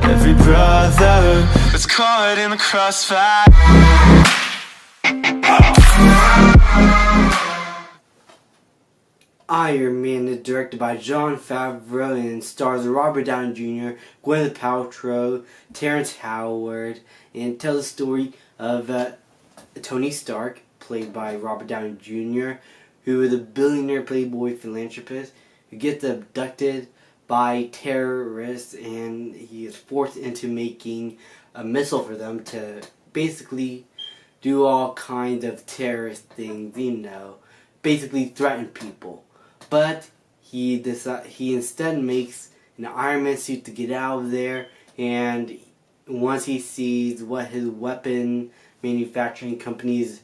every brother was caught in the crossfire. Iron Man is directed by Jon Favreau and stars Robert Downey Jr., Gwyneth Paltrow, Terrence Howard, and tells the story of Tony Stark, played by Robert Downey Jr., who is a billionaire playboy philanthropist who gets abducted by terrorists, and he is forced into making a missile for them to basically do all kinds of terrorist things, basically threaten people. But he instead makes an Iron Man suit to get out of there, and once he sees what his weapon manufacturing companies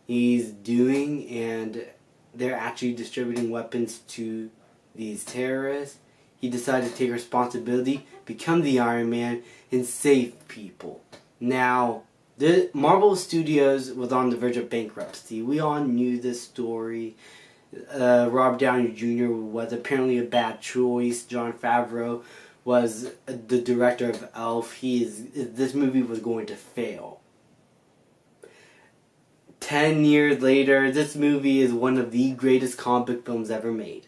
he's doing, and they're actually distributing weapons to these terrorists, he decided to take responsibility, become the Iron Man, and save people. Now, the Marvel Studios was on the verge of bankruptcy. We all knew this story. Robert Downey Jr. was apparently a bad choice. Jon Favreau was the director of Elf. This movie was going to fail. 10 years later, this movie is one of the greatest comic book films ever made.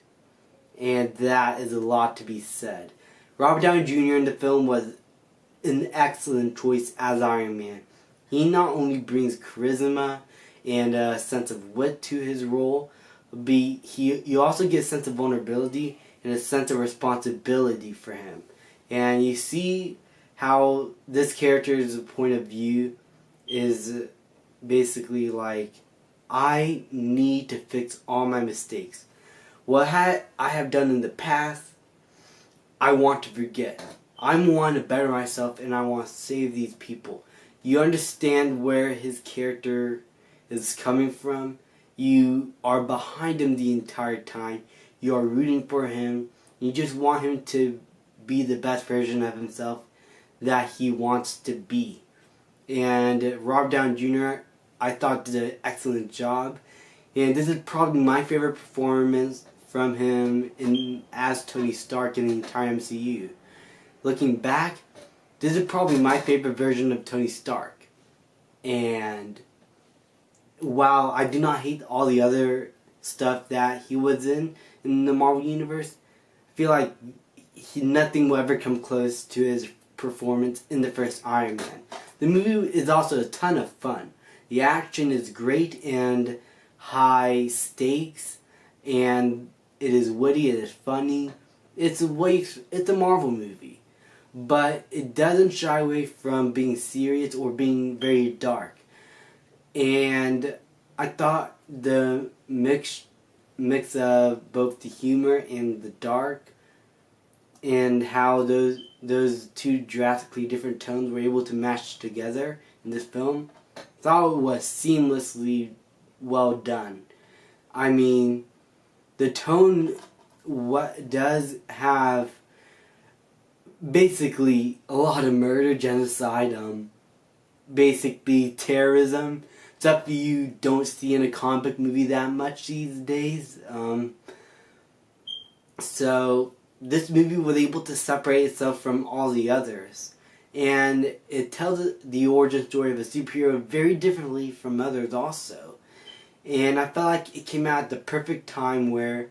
And that is a lot to be said. Robert Downey Jr. in the film was an excellent choice as Iron Man. He not only brings charisma and a sense of wit to his role, but you also get a sense of vulnerability and a sense of responsibility for him. And you see how this character's point of view is basically like, I need to fix all my mistakes. What I have done in the past, I want to forget. I want to better myself, and I want to save these people. You understand where his character is coming from. You are behind him the entire time. You are rooting for him. You just want him to be the best version of himself that he wants to be. And Robert Downey Jr., I thought, did an excellent job. And this is probably my favorite performance from him as Tony Stark in the entire MCU. Looking back, this is probably my favorite version of Tony Stark. And while I do not hate all the other stuff that he was in the Marvel Universe, I feel like nothing will ever come close to his performance in the first Iron Man. The movie is also a ton of fun. The action is great and high stakes, and it is witty, it is funny. It's a Marvel movie, but it doesn't shy away from being serious or being very dark. And I thought the mix of both the humor and the dark, and how those two drastically different tones were able to match together in this film, I thought it was seamlessly well done. I mean, the tone does have basically a lot of murder, genocide, basically terrorism, stuff you don't see in a comic book movie that much these days. So this movie was able to separate itself from all the others, and it tells the origin story of a superhero very differently from others also. And I felt like it came out at the perfect time where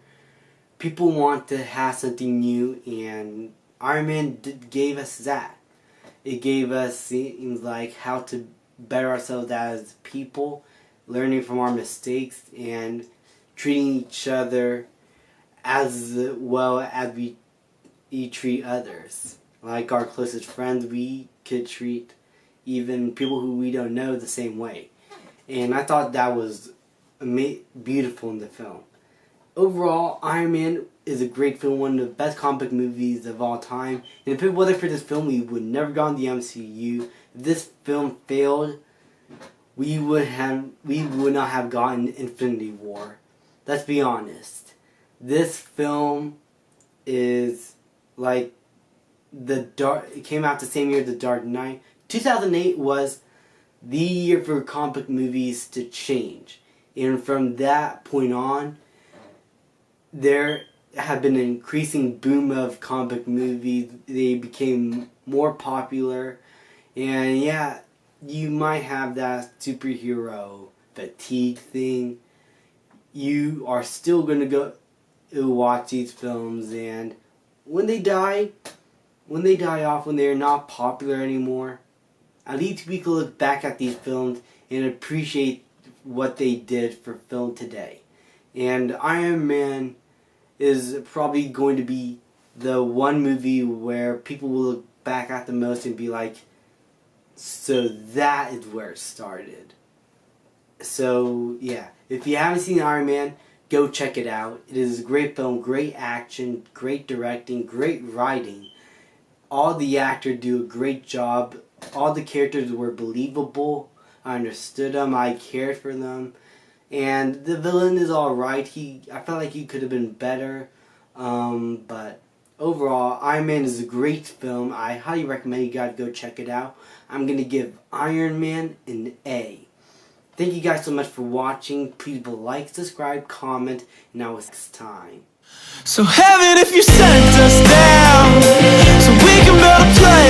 people want to have something new, and Iron Man gave us that. It gave us, seems like, how to better ourselves as people, learning from our mistakes, and treating each other as well as we treat others. Like our closest friends, we could treat even people who we don't know the same way. And I thought that was beautiful in the film. Overall, Iron Man is a great film, one of the best comic book movies of all time. And if it wasn't for this film, we would never gone the MCU. If this film failed, we would not have gotten Infinity War. Let's be honest. This film is like it came out the same year as The Dark Knight. 2008 was the year for comic book movies to change. And from that point on, there have been an increasing boom of comic book movies. They became more popular. And yeah, you might have that superhero fatigue thing. You are still going to go watch these films, and when they die off, when they're not popular anymore, at least we can look back at these films and appreciate what they did for film today. And Iron Man is probably going to be the one movie where people will look back at the most and be like, so that is where it started. So yeah, if you haven't seen Iron Man, go check it out. It is a great film, great action, great directing, great writing. All the actors do a great job. All the characters were believable. I understood them. I cared for them. And the villain is alright. I felt like he could have been better. But overall, Iron Man is a great film. I highly recommend you guys go check it out. I'm going to give Iron Man an A. Thank you guys so much for watching. Please like, subscribe, comment, and now it's next time. So heaven, if you sent us down, so we can build a place